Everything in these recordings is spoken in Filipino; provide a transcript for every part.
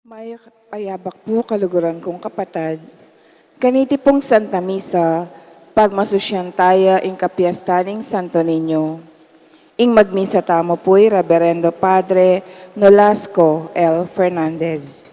May payabak po kaluguran kong kapatid. Ganiti pong Santa Misa, pagmasusyan taya ing kapiyastaning Santo Niño. Ing magmisa tamo po'y Reverendo Padre Nolasco L. Fernandez.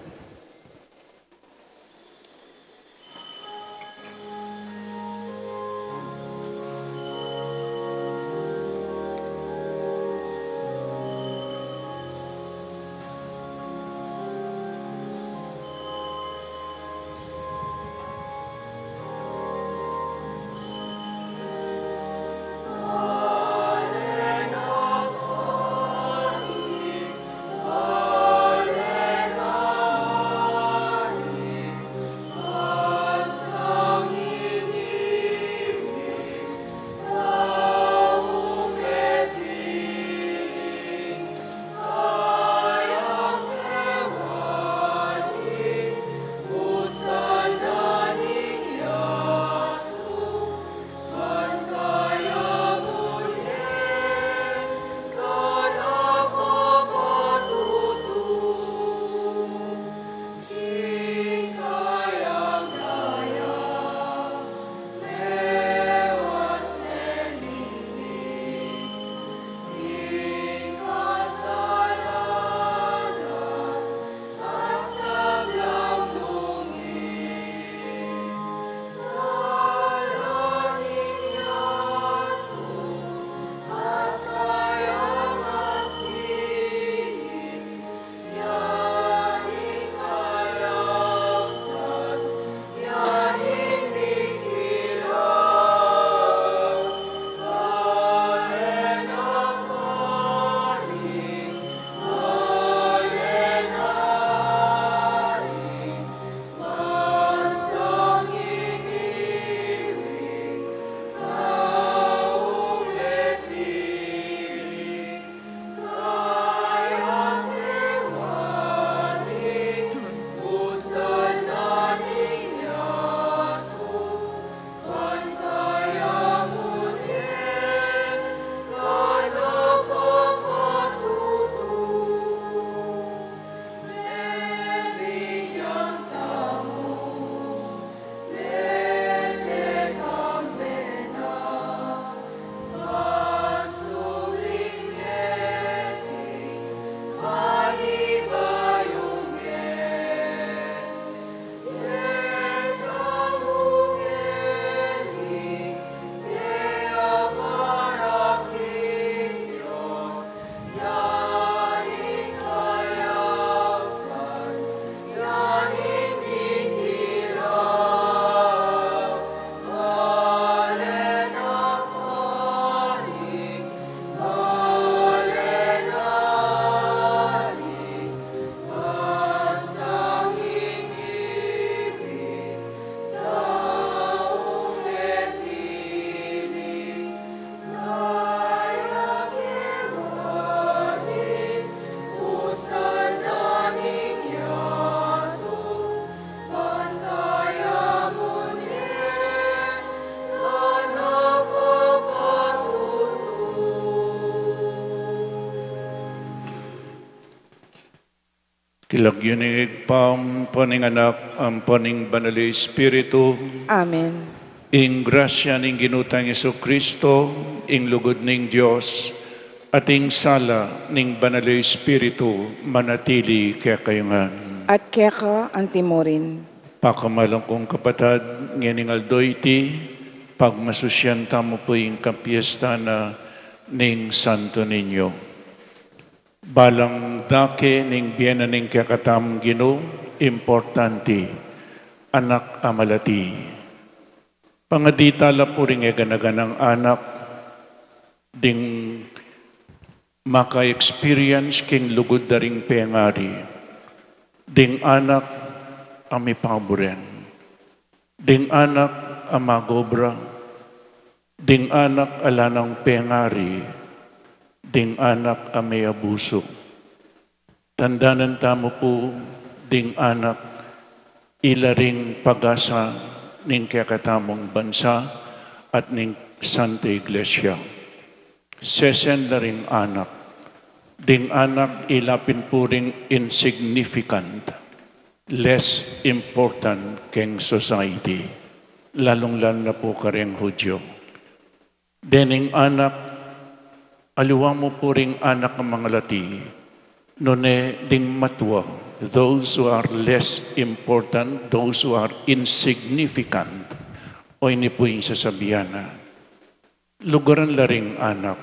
Kilagyunig paning anak, ang paning banali Espiritu, Amen. ing grasya ning ginutang Yesu Kristo, ing lugod ning Dios, at ing sala ning banali Espiritu, manatili kaya kayungan. At keka antimorin. Pakamalang kong kapatid, nganing aldoyti, pagmasusyan tamo po ing kapiesta na ning Santo Niño. Balang dake ning biyena ning kakatam Ginoo, importante, anak amalati. Pangadita la po rin ganaganang anak, ding maka-experience king lugod da ring pengari. Ding anak ami paboren. Ding anak amagobra. Ding anak alanang pengari. Ding anak amay abuso. Tandanan tamo po, ding anak, ilaring pag-asa ning kakatamong bansa at ning Santa Iglesia. Sesen na ring anak, ding anak ilapin po ring insignificant, less important keng society, lalong-lalo na po kareng Hudyo. Dening anak, aliwa mo po ring anak ng mga lati, none ding matwa, those who are less important, those who are insignificant, o ini po yung sasabihan na, lugaran laring anak,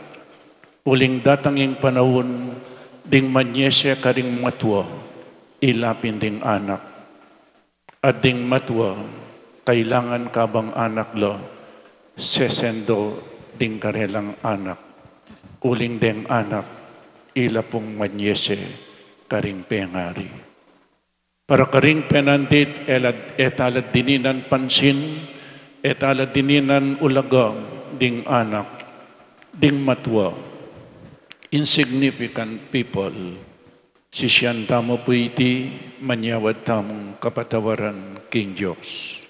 uling datanging panahon, ding manyesya ka ring matwa, ilapin ding anak. At ding matwa, kailangan ka bang anak lo, sesendo ding karelang anak. Uling ding anak, ilapong manyesya ka ring pengari. Para ka ring penandit, etalad dininan pansin, etalad dininan ulagang ding anak, ding matwa, insignificant people, sisyan tamo po iti, manyawad tamong kapatawaran King Diyos.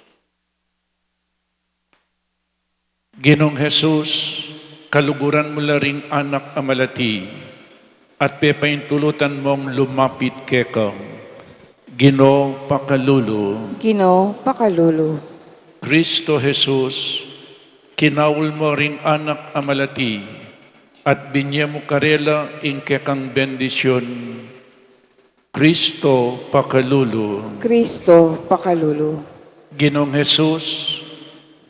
Ginong Jesus, kaluguran mo laring anak amalati, at pepaintulutan mong lumapit kekang, Gino pakalulu, Ginoo pakalulu. Kristo Jesus, kinawul mo ring anak amalati, at binye mo karela in kekang bendisyon, Kristo pakalulu. Kristo pakalulu. Ginong Jesus,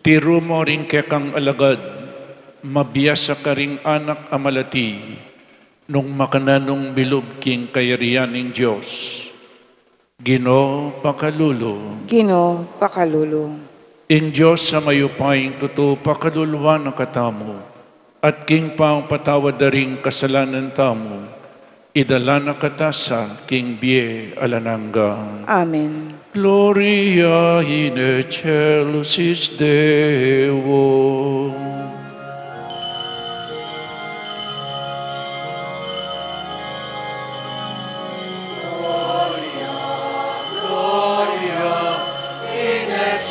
tiro mo ring kekang alagad, mabiyasa ka ring anak amalati, nung makananong bilog king kayarianing Diyos. Ginoo pakalulu. Ginoo pakalulu. In Diyos sa mayupaying totoo pakaluluan na katamo, at king pang patawad daring kasalanan tamo, idala na katasa king bie alananga. Amen. Gloria in excelsis Deo.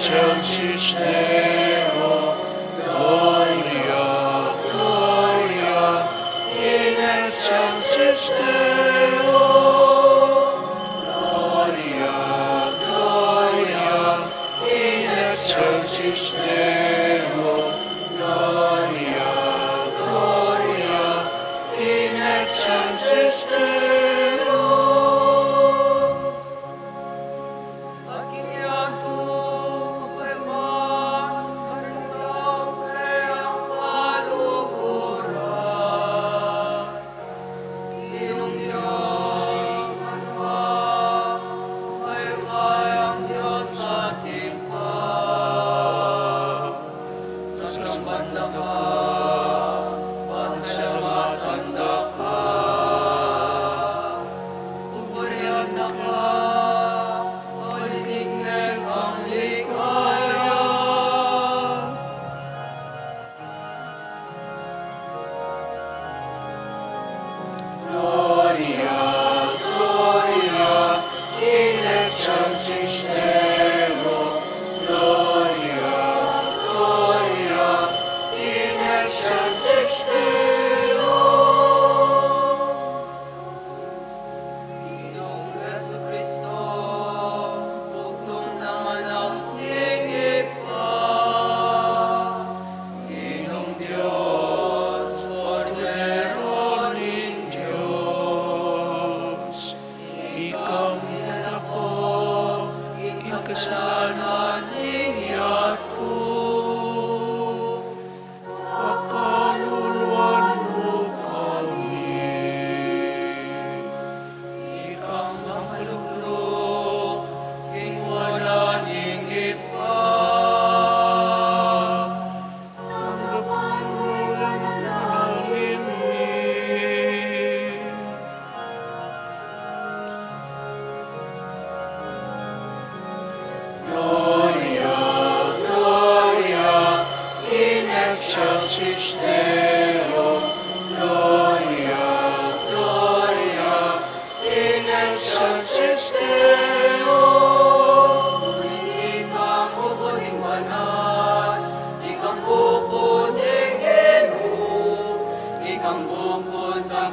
Excelsis Deo, Gloria, Gloria, in excelsis Deo, Gloria, Gloria, in excelsis Deo, Gloria, Gloria, in excelsis Deo.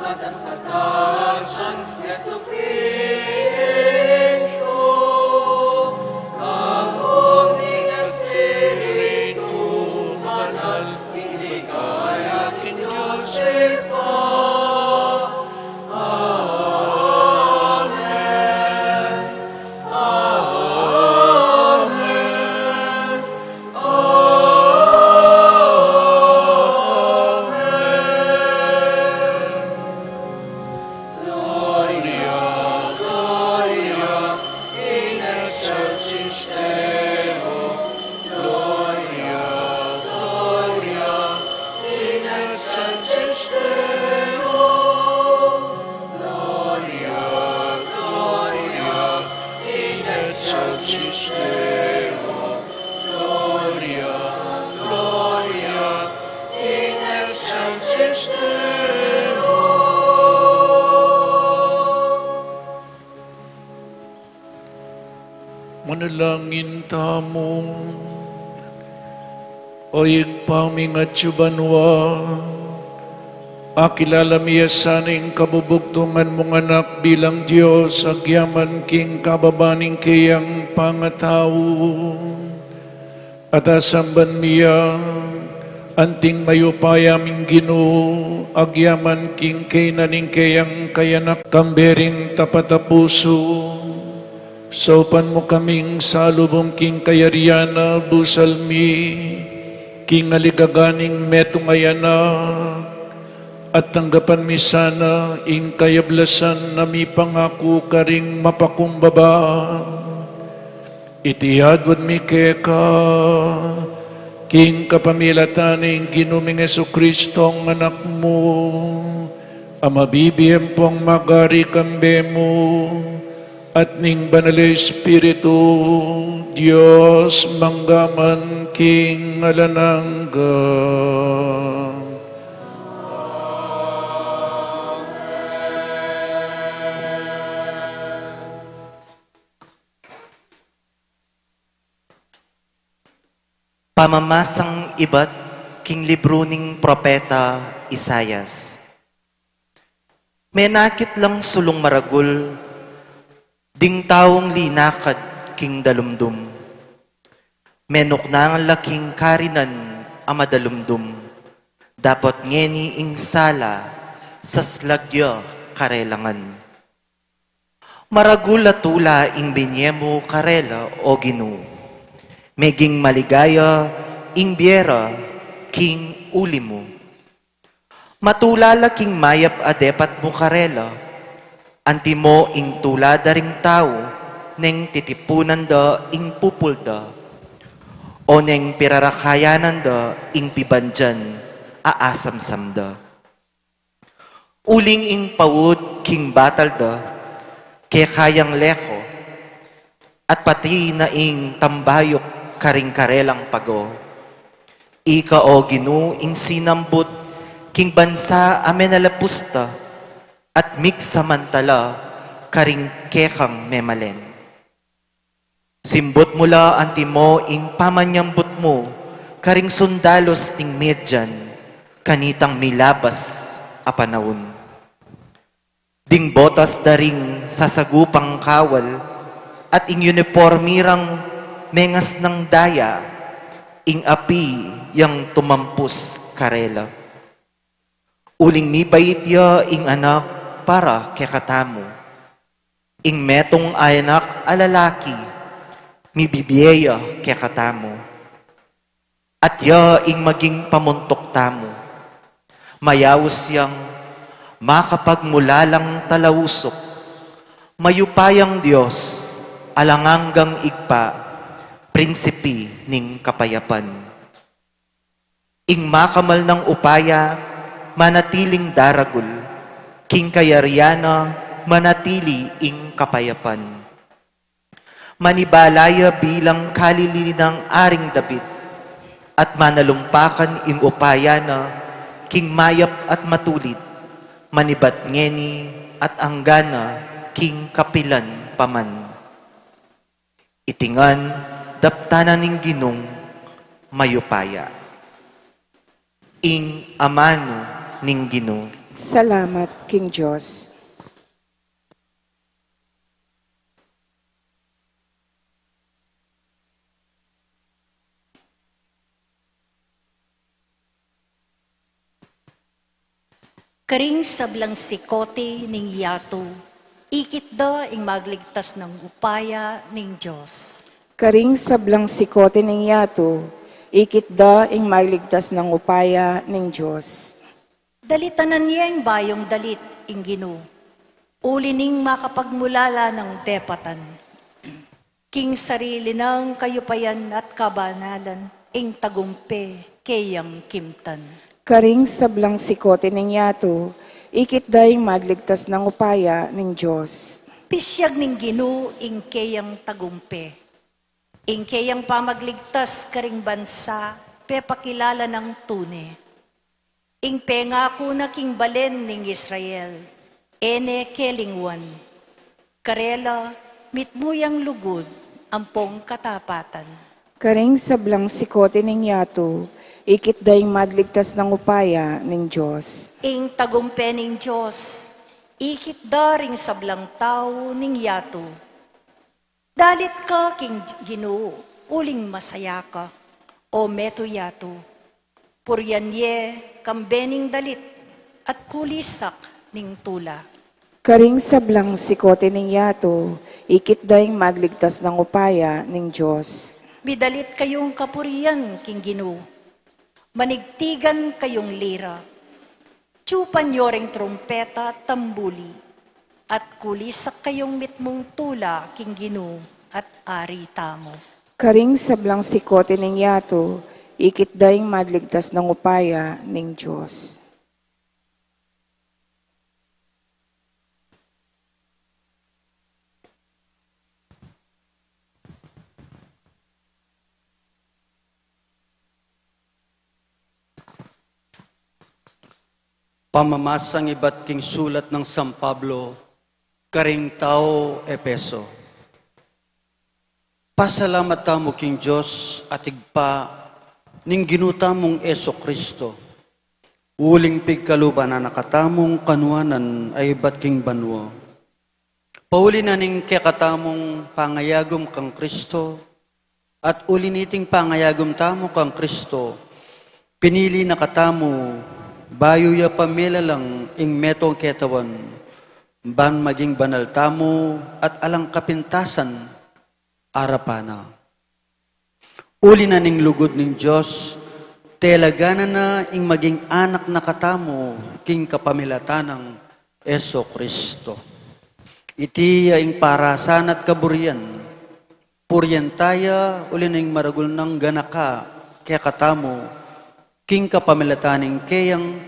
Katas-katasan, Yesu Kristo. existeo, gloria, gloria in excelsis Deo. Manalangin tamo, o igpaming at yubanwa, akilala miya saning kabubugtungan mong anak bilang Diyos, agyaman king kababaning kayang pangatao. At asamban miya, anting mayupaya ming Ginoo, agyaman king kay naning kayang kayanak kamberin tapat a puso. Saupan mo kaming salubong king kayariana, busalmi, king aligaganing metong ayanak, at tanggapan mi sana ing kayablasan na mi pangako karing mapakumbaba. Itiyadwad mi keka, king kapamilataning ginuming Jesucristong anak mo, amabibiyem pong magari kambe mo, at ning banal Espiritu, Diyos manggaman king alanangga. Pamamasang iba't king libro ning propeta Isayas. Menakit lang sulong maragul, ding taong linakad king dalumdum. Menok na ang laking karinan ang madalumdum, dapat ngeni ing sala sa slagya karelangan. Maragul atula ing binyemo karela o Ginoo. Meging maligaya, ing biera, king uli mo. Matulala king mayap adepat mo karela, anti mo ing tulada ring tao, neng titipunan da ing pupulda, o neng pirarakayanan da ing pibandyan, aasamsam da. Uling ing pawud king batal da, kaya kayang leko, at pati na ing tambayok karing karelang pago. Ika o Ginoo ing sinambut king bansa amen alapusta at miksamantala karing kekang memalen. Simbot mula anti mo ing pamanyambut mo karing sundalos ting medyan kanitang milabas a panahon. Ding botas daring sasagupang kawal at ing uniformirang mengas ng daya, ing api yang tumampus karela. Uling mi bayitya ing anak para kekatamo. Ing metong anak alalaki, mi bibiyeya kekatamo. At ya ing maging pamuntok tamo. Mayawos yang makapagmulalang talawusok. Mayupayang Diyos, alanganggang igpa, prinsipi ning kapayapan. Ing makamal ng upaya, manatiling daragul, king kayariana, manatili ing kapayapan. Manibalaya bilang kalili ng aring David, at manalumpakan ing upaya na, king mayap at matulid, manibat ngeni at anggana, king kapilan paman. Itingan, daptanan ning Ginong mayupaya. Ing amano ning Ginoo. Salamat, King Diyos. Karing sablang sikote ning yato, ikit da ing magligtas ng upaya ning Diyos. Karing sablang sikote ng yato, ikit da ing magligtas ng upaya ng Diyos. Dalitanan niya ing bayong dalit ing Ginoo, uli ning makapagmulala ng depatan. King sarili ng kayupayan at kabanalan, ing tagumpe kayang kimtan. Karing sablang sikote ng yato, ikit da ing magligtas ng upaya ng Diyos. Pisyag ning Ginoo ing kayang tagumpe, Ingkayang pamagligtas karing bansa, pepakilala ng tune. Ing pengako na king balen ning Israel, ene kelingwan. Karela, mitmuyang lugod, ampong katapatan. Karing sablang sikote ning yato, ikit daing madligtas ng upaya ning Diyos. Ing tagumpe ning Diyos, ikit daring sablang tao ning yato. Dalit ka king Ginoo, uling masaya ka, o meto yato. Puryanye, kambening dalit, at kulisak ning tula. Karing sablang sikote ning yato, ikit daing madligtas ng upaya ning Diyos. Bidalit kayong kapurian, king Ginoo. Manigtigan kayong lira. Tsupan yoreng trompeta at tambuli. At kulisak kayong mitmong tula, king Ginoo, at ari tamo. Karing sablang sikote ning yato, ikit daing madligtas ng upaya ning Diyos. Pamamasang iba't king sulat ng San Pablo, karing tao Epeso. Pasalamat tamo king Diyos at igpa ning ginuta mong Eso Kristo. Uling pigkaluban na nakatamong kanuanan ay iba't king banwa. Pauli na ning kekatamong pangayagom kang Kristo at uliniting pangayagom tamo kang Kristo. Pinili na katamo bayo ya pamela lang ing metong ketawan, ban maging banal tamo at alang kapintasan, arapana. Uli na ning lugod ning Diyos, telagana na ing maging anak na katamo, king kapamilatanang Eso Kristo. Iti ing parasan at kaburian, puryantaya uli na ing maragul ng ganaka, kaya katamo, king kapamilataning kayang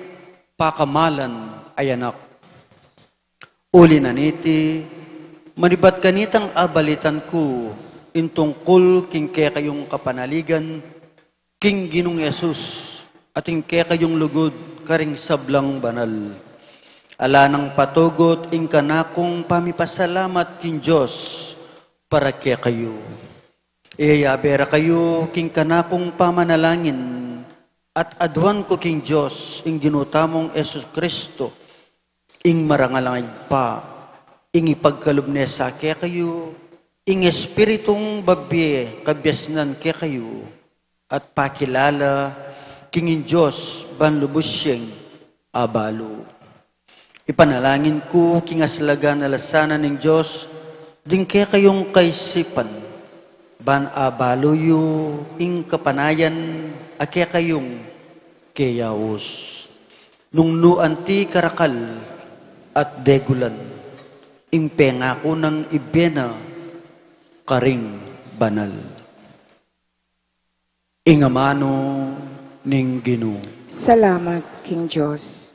pakamalan ay anak. Uli na niti, manibat kanitang abalitan ko, intungkol king kaya kayong kapanaligan, king Ginong Yesus, at ing kaya kayong lugod, karing sablang banal. Ala ng patugot, ing kanakong pamipasalamat king Diyos, para kaya kayo. Iyayabera kayo, king kanakong pamanalangin, at adwan ko king Diyos, ing ginutamong Yesus Kristo, ing marangalangay pa, ing ipagkalubnesa kaya kayo, ing espiritong babye, kabyasnan kaya kayo, at pakilala, king Diyos, banlubusyeng abalo. Ipanalangin ko, king aslaga na lasanan ng Diyos, ding kaya kayong kaisipan, ban abalo yu, ing kapanayan, akya kayong kayawos. Nung nuanti karakal at degulan, ing pengako ng ibena karing banal. Ingamano ning Ginoo. Salamat, King Diyos.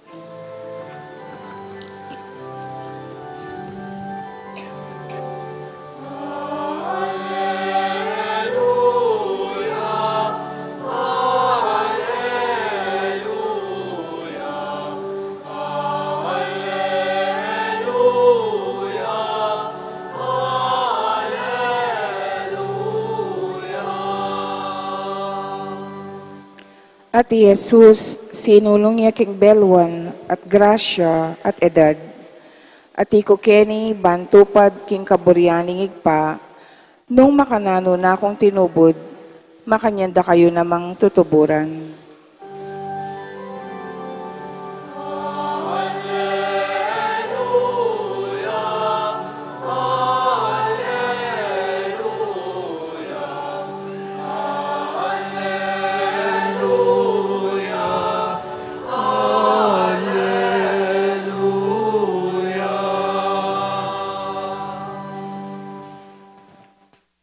At Jesus, sinulong niya king belwan at grasya at edad. At iko keni bantupad king kaburyaning igpa, nung makanano na akong tinubod, makanyanda kayo namang tutuburan.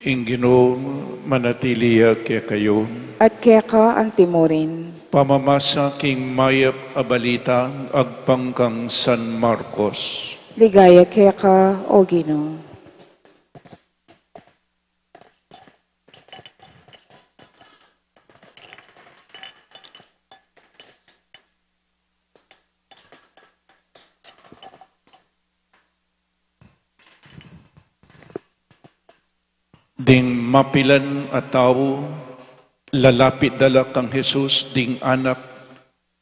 Ing Ginoo manatiliya kaya kayo, At kaya ka ang timurin. pamamasa king mayap abalita agpangkang San Marcos. Ligaya kaya ka, O Ginoo. ding mapilan at tao, lalapit dala kang Jesus, ding anak,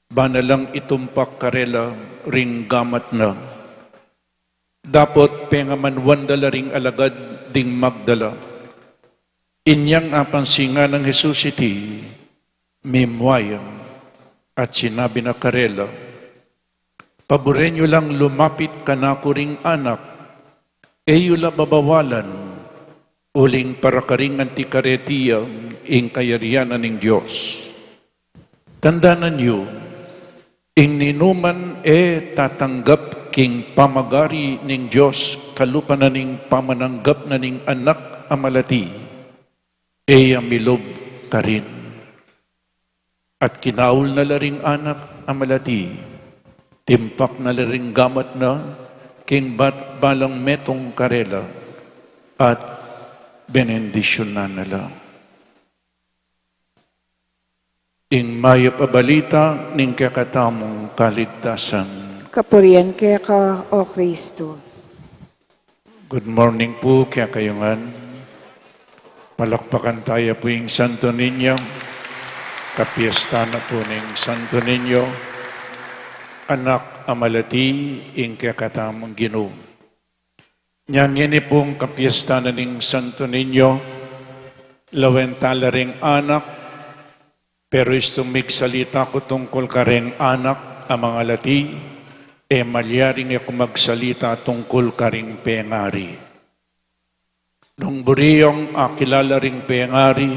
banalang itumpak karela, ring gamat na. Dapat pengamanwan dala ring alagad, ding magdala. Inyang apansinga ng Jesus iti, mimwayang, at sinabi na karela, paborenyo lang lumapit ka na ko ring anak, eyula babawalan, uling para karing antikaretiya, ing kayarianan ng Diyos. Tandaan niyo, ing ninuman tatanggap king pamagari ning Diyos, kalupa na ning pamananggap na ning anak amalati, milob ka rin. At kinaul na laring anak amalati, timpak na laring gamat na, king balang metong karela, at benendisyon na nala. Ing maya pabalita ning kakatamong kaligtasan. Kapurian kaya ka, O Kristo. Good morning po kaya kayungan. Palakpakan tayo po yung Santo Niño. Kapiesta na po ng Santo Niño. Anak amalati ing kakatamong Ginoo. Nyan pong kapiesta na ng Santo Niño. Lawentala ring anak. Pero istong migsalita ko tungkol ka ring anak ang mga lati. Malyaring ako magsalita tungkol ka ring pengari. Nung buriyong kilala ring pengari,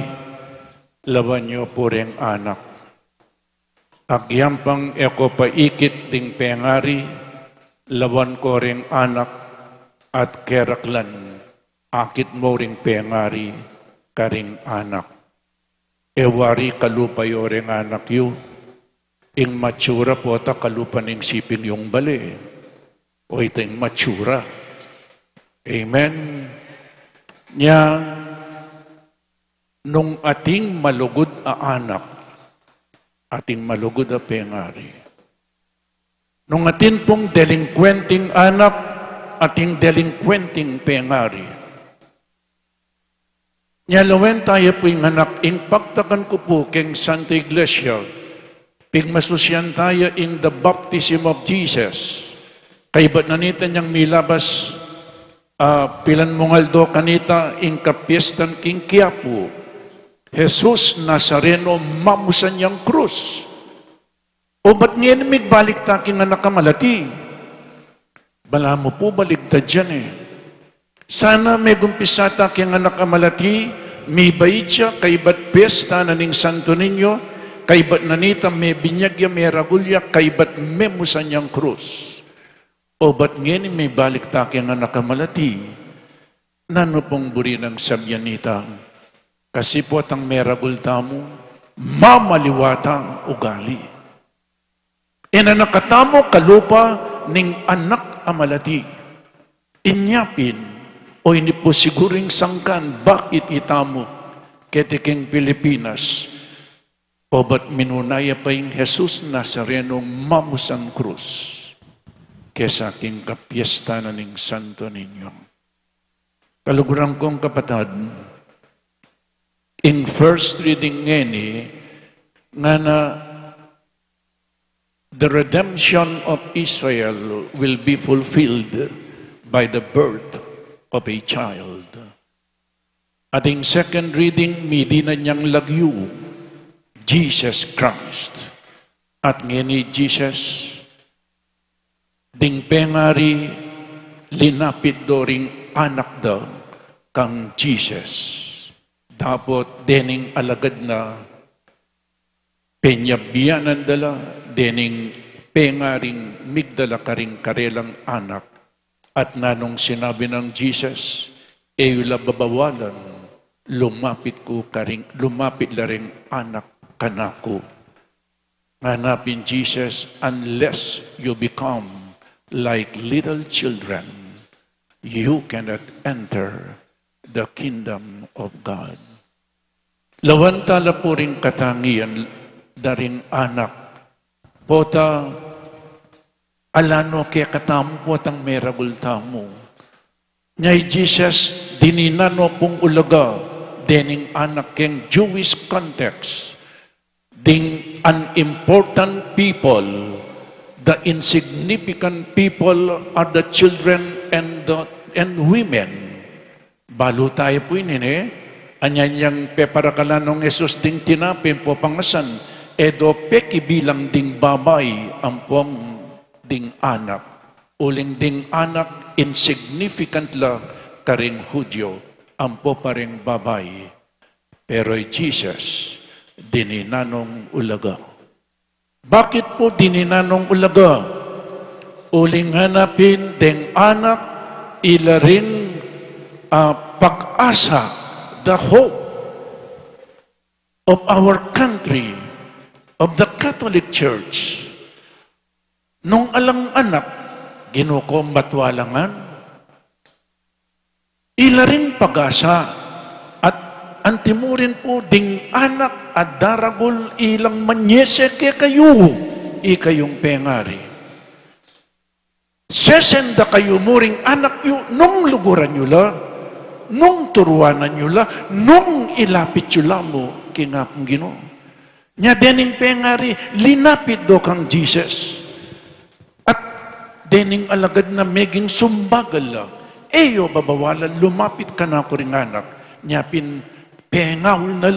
lawan niyo po ring anak. Agyampang ako paikit ding pengari, lawan ko ring anak, at keraklan, akit mo ring pengari, karing anak. Ewari kalupayo ring anak yu, ing matsura po ta kalupa ning sipin yung bali. O ito ing matsura. Amen. Nya, nung ating malugod a anak, ating malugod a pengari. Nung atin pong delinquenting anak, ating delinquenting pengari. Nya, lawen tayo po yung anak, impaktakan ko po keng Santa Iglesia, pigmasusyan tayo in the baptism of Jesus. Kay ba't nanita niyang milabas, pilan mongaldo kanita ing kapiestan king Quiapo, Jesus Nazareno mamusan niyang krus. O ba't ngayon balik taking anak kamalati? Bala mo po baligtad dyan eh. Sana may gumpisa taking anak kamalati, may bayit siya kay ba't piyesta na ning Santo Niño, kay ba't nanita may binyagya, may ragulya, kay ba't memusan niyang krus. O ba't ngayon may balik taking anak kamalati? Nano pong buri ng sabyanita? Kasi po atang meragul tamo, mamaliwata ugali. Inanakatamo kalupa ning anak amalati. Inyapin o hindi po siguring sangkan bakit itamo ketiking Pilipinas. O ba't minunaya pa yung Jesus Nazareno mamusang krus? Kesa aking kapiesta na ning Santo Niño. Kaluguran kong kapatid, in first reading ngeni, nga na the redemption of Israel will be fulfilled by the birth of a child. Ating second reading, midi na niyang lagyu, Jesus Christ. At ngeni Jesus, ding pengari, linapit doring anak da kang Jesus. Dapat dening alagad na penyabianan dala, dening pengaring migdala karing karelang anak. At nanong sinabi ng Jesus, eyula babawalan, lumapit la ring anak kanako. Hanapin Jesus, unless you become like little children, you cannot enter the kingdom of God. Lawantala po rin katangian daring anak. Pota, alano kaya katamu po tang merabul tamu. Nyay Jesus, dininano pong ulaga, dening anak keng Jewish context, ding unimportant people, the insignificant people are the children and women. Balo tayo po ini, anyanyang peparakalanong Jesus ding tinapin po pangasan, edo peki bilang ding babay ang pong ding anak. Uling ding anak, insignificant la karing Hudyo, ang po paring babay. Pero Jesus, dininanong ulaga. Bakit po dininanong ulaga? Uling hanapin ding anak, ila rin pag-asa, the hope of our country, of the Catholic Church. Nung alang anak, ginukombatwalangan, ila rin pag-asa, at antimurin po ding anak at daragol ilang manyese ke kayo, ikayong pengari. Sesenda kayo muring anak yu, nung luguran nyo la, nung turuanan nyo la, nung ilapit nyo la mo, kingapong Ginoo. Nya dening pengari, linapit do kang Jesus. Dening alagad na meging sumbagal la, eyo babawalan, lumapit ka na ko ring anak, nyapin pengawul na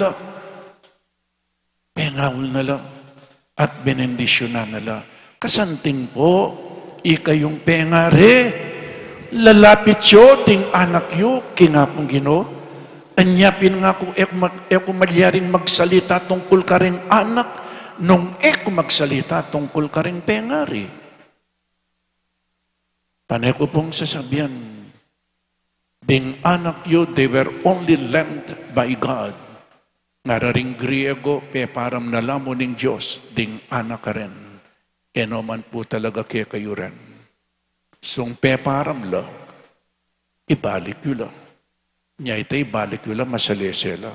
la, at benendisyonan na la. Kasanting po, ikayong pengare, lalapit yo, ting anak yo, kingapong Ginoo, anyapin nga ko, eko malyaring magsalita tungkol ka ring anak, nung eko magsalita tungkol ka ring pengari. Panay ko pong sasabihan, ding anak yu, they were only lent by God. Ngararing Griego, peparam na lamo ning Diyos, ding anak ka rin. Eno man po talaga kaya kayo rin. Sung peparam la, ibalik yu la. Nya ito ibalik yu la, masalese la.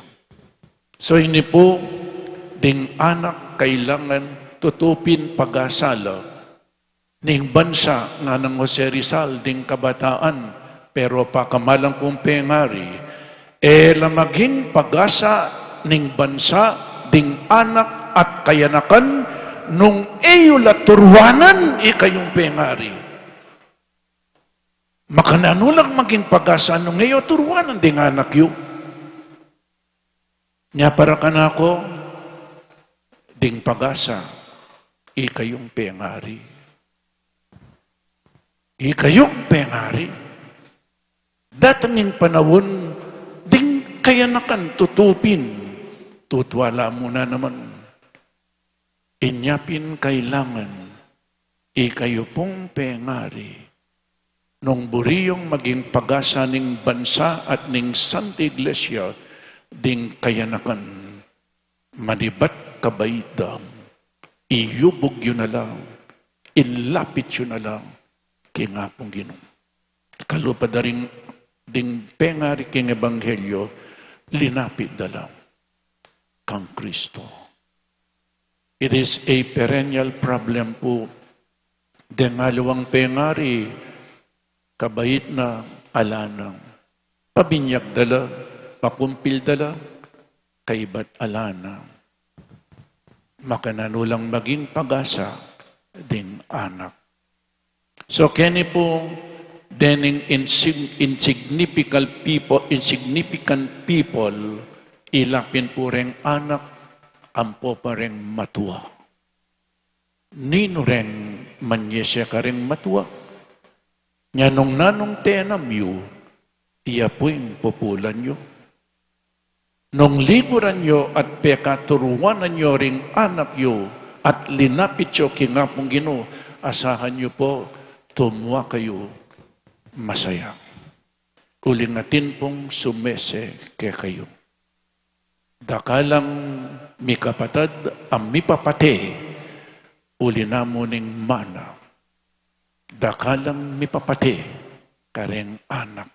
So ini po, ding anak kailangan tutupin pag-asala, ning bansa nga ng Jose Rizal ding kabataan, pero pakamalang kong pengari, maging pag-asa ning bansa ding anak at kayanakan nung la turwanan ikayong pengari. Makananulang maging pag-asa nung turwanan ding anak yu. Nya para kanako, ding pag-asa ikayong pengari. Ikayong pengari. Datangin panawon, ding kayanakan tutupin. Tutwala mo na naman. Inyapin kailangan, ikayo pong pengari. Nung buriyong maging pag-asa ning bansa at ning Santa Iglesia, ding kayanakan, manibat kabaidam, iyubog yun na lang, ilapit yun na lang, kingapong Ginoo. Kalupadaring ding pengari king ebanghelyo, linapit dalang kang Kristo. It is a perennial problem po. Dengalawang pengari, kabait na alanang. Pabinyak dala, pakumpil dala, kaibat alana. Makananulang maging pag-asa ding anak. So kani po dening insignificant people, ilapin po ring anak, ampo pa ring matua. Nino ring manyesya ka ring matua. Nyanong nanong tenam yu, iya po yung populan yu. Nung liburan yu at pekaturuanan yu ring anak yu, at linapit yu kingapong Ginoo, asahan yu po, tumuwa kayo masaya. Uling natin pong sumese ke kayo. Dakalang mi kapatad ang mi papate, uli na mo ning mana. Dakalang mi papate, kareng anak,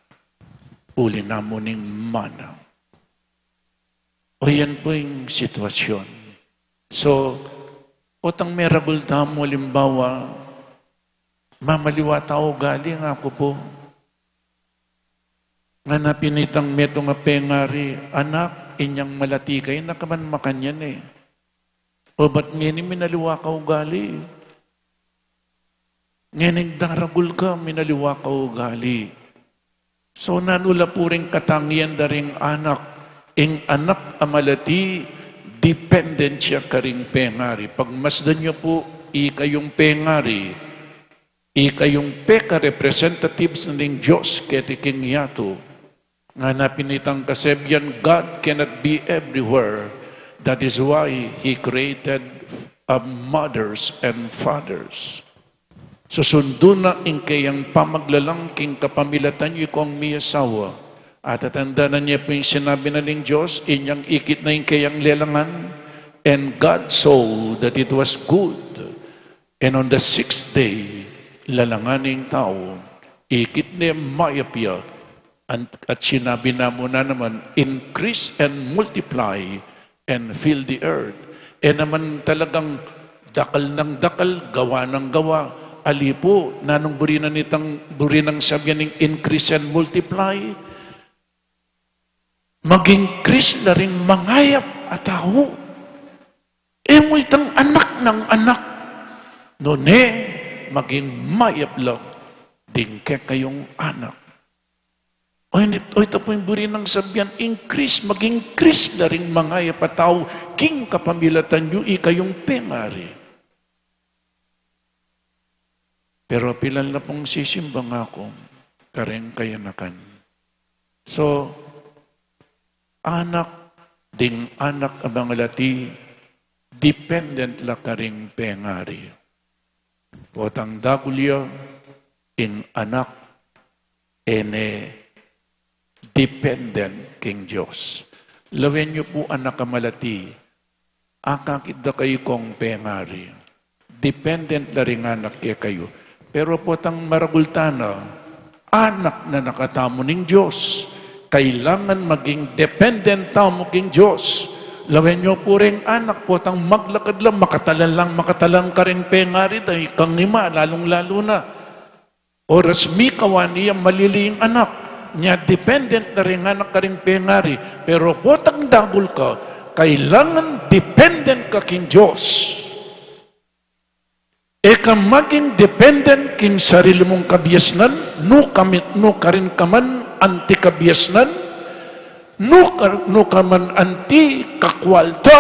uli na mo ning mana. O yan po yung sitwasyon. So, otang merabol tamo, limbawa, mamaliwa tao galing ako po. Nga na pinitang meto nga pengari, anak, inyang malatikay, nakaman makanyan eh. O ba't ngini minaliwa ka ugali? Ngining daragul ka, minaliwa ka ugali. So nanula po rin katangian daring anak, ing anak amalati, dependent siya karing pengari. Pag masdan niyo po, ikayong pengari, ikayong peka representatives ng Diyos, ketiking yato, nga na pinitang kasebyan, God cannot be everywhere. That is why He created mothers and fathers. Susundo na in kayang pamaglalang king kapamilatan yu kong miyasawa. At tatanda na niya po yung sinabi na ng Diyos, inyang ikit na yung kayang lelangan. And God saw that it was good. And on the 6th day, lalanganing tao, ikit na mayapya. At sinabi na muna naman, increase and multiply and fill the earth. E naman talagang dakal ng dakal, gawa ng gawa. Alipo, nanong burinang sabihan ng increase and multiply. Mag-increase na rin mangayap at tao. E mo itang anak ng anak. Noon maging mayap lang din kayong anak. O ito po yung buri ng sabihan, increase, mag-increase na rin mga yapataw, king kapamilatan nyo, ikayong pengari. Pero pilan na pong sisimbang ako, kareng kayanakan. So, anak, ding anak abangalati, dependent la karing pengari. Potang dagulya, in anak, ene, dependent king Diyos. Lawin niyo po anak kamalati, akakit da kayo kong pengari. Dependent na rin anak kaya kayo. Pero po tang maragultana, anak na nakatamo ng Diyos, kailangan maging dependent tamo king Diyos. Lawin niyo po rin anak po tang maglakad lang, makatalang ka rin pengari, dahil kang ima, lalong-lalo na. Oras mi kawani ang maliling anak, niya dependent na rin anak ka rin pengari, pero potang dagul ka, kailangan dependent ka king Diyos. E ka maging dependent king sarili mong kabiasnan, no ka rin kaman anti kabiasnan, no ka man anti kakwalta,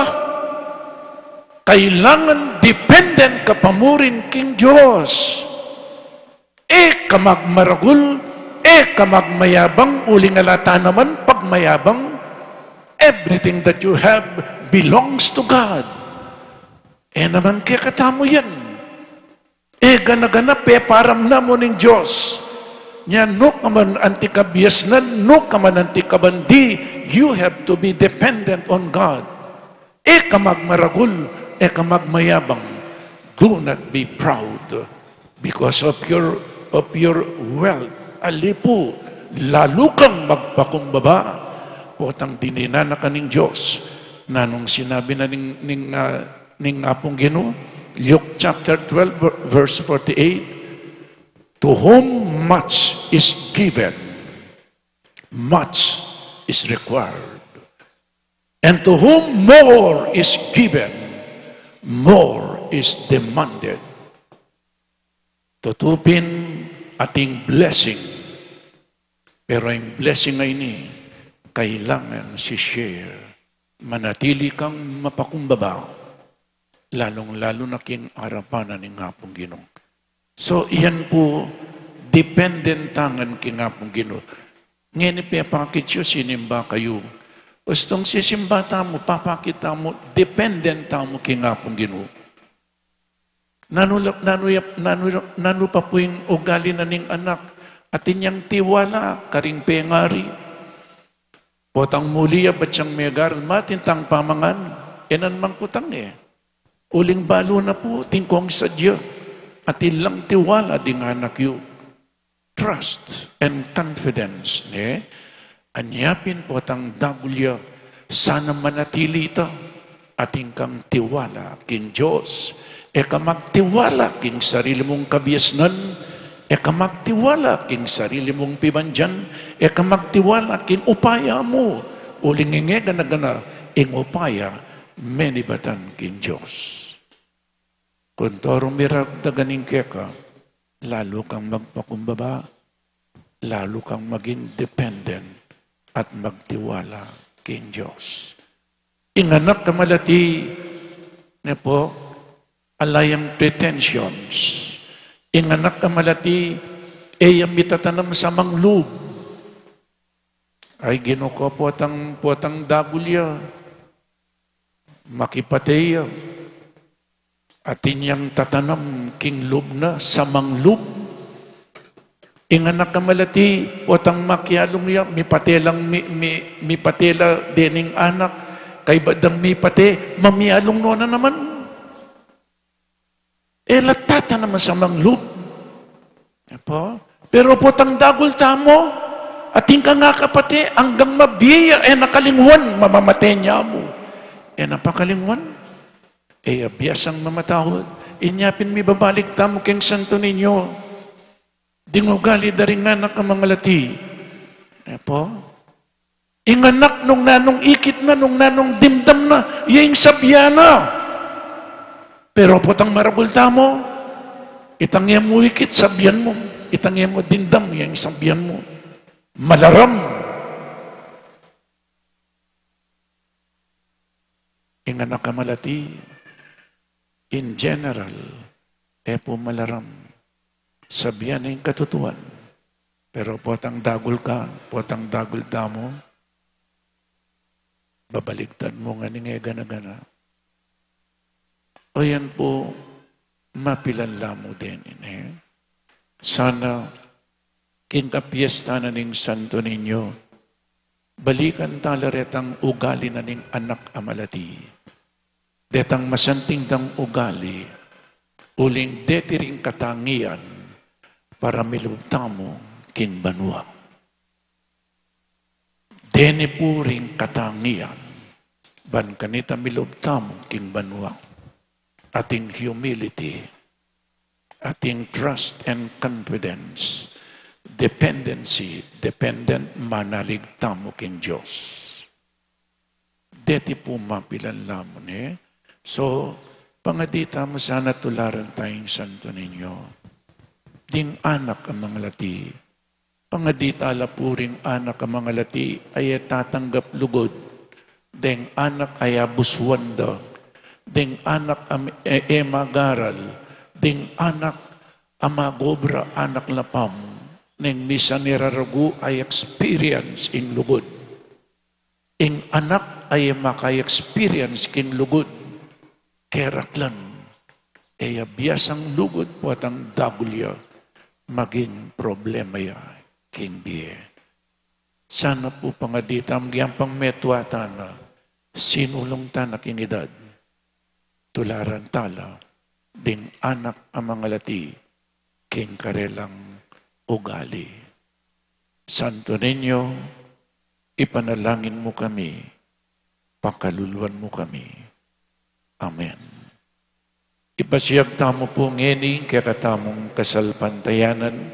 kailangan dependent ka pamurin king Diyos. E ka magmaragul, kamagmayabang, uling alata naman, pagmayabang, everything that you have belongs to God. Naman kaya katamo yan. Gana-gana, param na mo ng Diyos. Nya, no kaman antikabiyasnan, no kaman antikabandi, you have to be dependent on God. Kamagmaragul, kamagmayabang, do not be proud because of your wealth. Alipo, lalo kang magpakumbaba. Potang dinina na kaning Diyos. Nanong sinabi na ning apong Ginoo, Luke chapter 12, verse 48, to whom much is given, much is required. And to whom more is given, more is demanded. Tutupin ating blessing. Pero yung blessing ay ini, kailangan si-share. Manatili kang mapakumbaba, lalong-lalo na king arapanan ng hapong Ginoo. So, iyan po, dependent tangan king hapong Ginoo. Ngayon ipapakit siya, sinimba kayo. Gustong sisimba tamo, papakita mo, dependent tamo king hapong Ginoo. Nanu pa po yung ugali na ning anak at inyang tiwala, karing pengari. Potang muliya ba't siyang megar, matintang pamangan, enan mang putang Uling balo na po, tingkong sadya, at ilang tiwala ding anak yu. Trust and confidence, anyapin potang dagulya, sana manatili ito, ating kang tiwala, king Diyos. Ka magtiwala king sarili mong kabiasnan, Eka magtiwala king sarili mong pibandyan, eka magtiwala king upaya mo. Uling ingega na gana, ing upaya, menibatan king Diyos. Kung torong mirap na ganing keka, lalo kang magpakumbaba, lalo kang maging dependent at magtiwala king Diyos. Inganak ka malati, na po, alayang pretensions. Inganak ka malati, ayam mitatanam sa manglub. Ay ginuko potang dagulya, makipateya, atin yang tatanam king lub na sa manglub. Inganak ka malati, potang makyalong ya, mi patela dening anak, kay badang mi pate, mamiyalong no na naman. Latata naman sa manglub. Pero potang dagul tamo, ating ka nga kapate, hanggang mabiya, nakalingwan, mamamatay niya mo. Napakalingwan, abiyasang mamatawad, inyapin mi babalik tamo keng santo ninyo. Dingugali daring anak ang mga lati. Inganak nung nanong ikit na, nung nanong dimdam na, yung sabyana. Pero potang maragulta mo, itangya mo ikit, sabyan mo. Itangya mo dindam, yung sabyan mo. Malaram. Inganak ka malati, in general, po malaram. Sabyan yung katutuan. Pero potang dagul ka, potang dagul mo, babaligtad mo nga ni gana-gana. O yan po, mapilanla mo din. Sana, kinkapiesta na ning santo ninyo, balikan talaretang ugali na ning anak amalati. Detang masanting dang ugali, uling detiring katangian, para milubtamo kinbanwa. Dene puring katangian, ban kanita milubtamo kinbanwa. Ating humility, ating trust and confidence, dependency, dependent manaligtamo king Diyos. Deti po mapilan lamon So, pangadita mo sana tularan tayong santo ninyo. Ding anak ang mga lati. Pangadita alapuring anak ang mga lati ay tatanggap lugod. Ding anak ay abuswanda. Ding anak magaral, ding anak amagobra anak lapam, ning misa niraragu ay experience in lugod. Ing anak ay maka-experience king lugod. Keraklan, biasang lugod po atang dagulya, maging problema ya king biye. Sana po pangaditam diyan pang metwata na sinulong tanak ing edad. Tularan tala, ding anak ang mga lati, king karelang ugali. Santo ninyo, ipanalangin mo kami, pakaluluan mo kami. Amen. Ipasiyag tamo po ngeni, kaya katamong kasalpantayanan,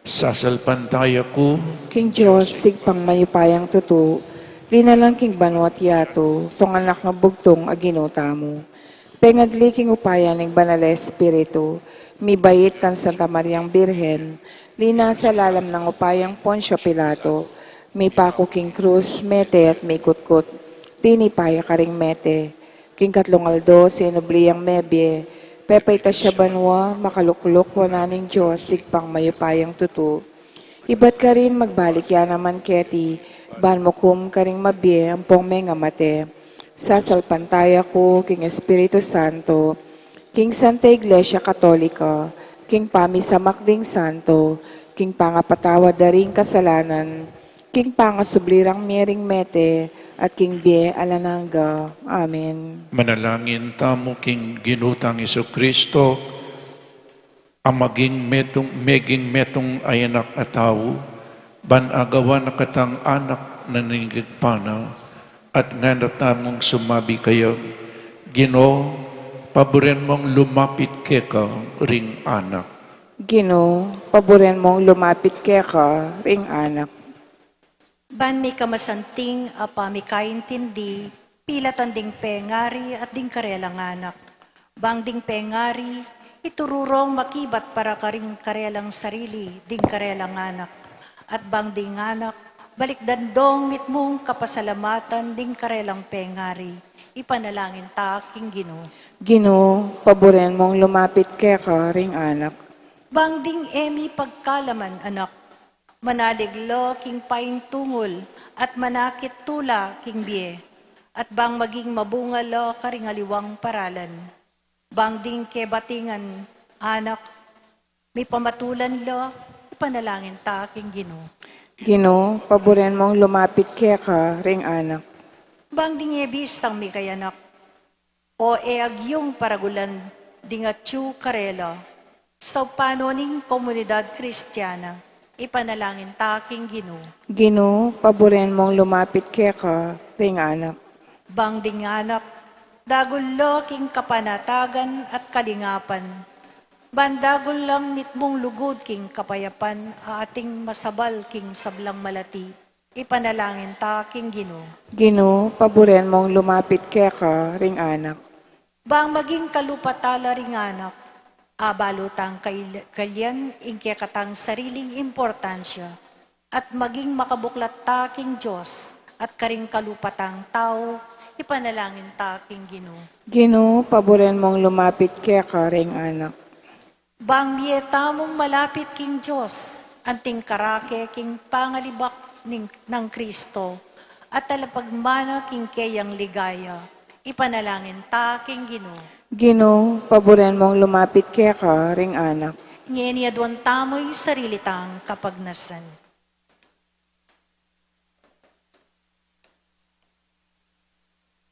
sasalpantaya ko, King Diyos, sigpang mayupayang tuto, linalang king banwat yato, song anak nga bugtong aginuta mo. Pengagli king upaya ng Banal Espiritu, mibayit kan Santa Mariang Birhen, lina sa lalam ng upayang Poncio Pilato, may pako king krus, mete at may kutkut, tinipaya karing mete, king katlong aldo, sinubliyang mebye, pepay ta siya banwa, makalukluk wananing Diyos, sigpang mayupayang tutu. Ibat ka rin magbalik yan naman keti, ban mo kum karing mabye, ampong may nga mate. Sasalpantaya ko, King Espiritu Santo, King Santa Iglesia Katolika, King Pamisamakding Santo, King Pangapatawa daring kasalanan, King Pangasublirang miring mete, at King Bie Alananga. Amen. manalangin tamo king ginutang Kristo, ang meging metong ayanak ataw, ban agawan na katang anak na ninigpana, at nga natamong sumabi kayo, Ginoo, paboren mong lumapit keka ring anak. Ginoo, paboren mong lumapit keka, ring anak. Ban mi kamasanting apa mi kaintindi, pila tanding pengari at ding karelang anak. Bang ding pengari, itururong makibat para karing karelang sarili, ding karelang anak. At bang ding anak, balik dandong mitmong kapasalamatan ding karelang pengari. Ipanalangin ta aking Ginoo. Ginoo, paboren mong lumapit keka, ring anak. Bang ding emi pagkalaman anak, manaliglo king paintungol at manakit tula king biye. At bang maging mabungalo karingaliwang paralan. Bang ding kebatingan anak, may pamatulan lo, ipanalangin ta aking Ginoo. Ginoo, paboren mong lumapit keka, ring anak. Bang ding ebisang mi kayanak, o eagyong paragulan dingatsu karela, sa panoning komunidad kristyana, ipanalangin ta aking Ginoo. Ginoo, paboren mong lumapit keka, ring anak. Bang ding anak, dagulo king kapanatagan at kalingapan. Bandagol lang mitmong lugod king kapayapan, ating masabal king sablang malati. Ipanalangin ta king Ginoo. Ginoo, paboren mong lumapit keka, ring anak. Bang maging kalupatala ring anak, abalutang kalyan ingkya katang sariling importansya, at maging makabuklat ta king Diyos, at karing kalupatang tao, ipanalangin ta king Ginoo. Ginoo, paboren mong lumapit keka, ring anak. Bang miyeta mong malapit king Diyos, anting karake king pangalibak ng Kristo, at talapagmana king kayang ligaya, ipanalangin ta king Ginoo. Ginoo, paboren mong lumapit keka, ring anak. Ngayon yadwan tamo'y sarili tang kapagnasan.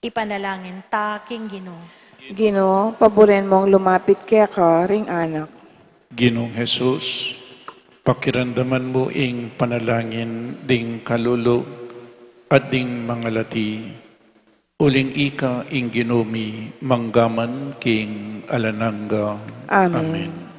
Ipanalangin ta king Ginoo. Ginoo, paboren mong lumapit keka, ring anak. Ginoong Jesus, pakiramdaman mo ing panalangin ding kalulog at ding mga lati. Uling ika ing ginumi manggaman king alananga. Amen.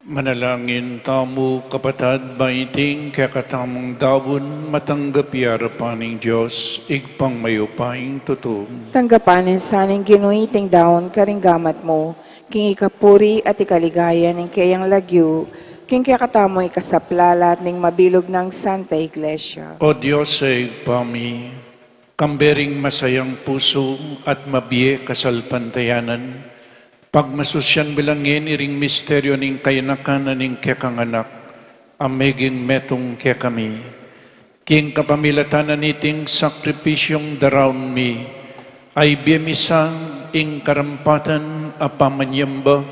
Manalangin tamo kapatad baiting kakatamang dawon matanggap yarapaning Diyos igpang mayupaing tutum. Tanggapanin saning ginuiting daon karinggamat mo, king ikapuri at ikaligaya ng kayang lagyo, king kakatamo ikasaplalat ning mabilog ng Santa Iglesia. O Diyos sa igpami, kambering masayang puso at mabiye kasalpantayanan, pagmasusyan bilangin iring misteryo ning kayanakanan ning kekanganak, ameging metong kekami, king kapamilatanan niting sakripisyong daraon mi, ay biyamisang ing karampatan apamanyamba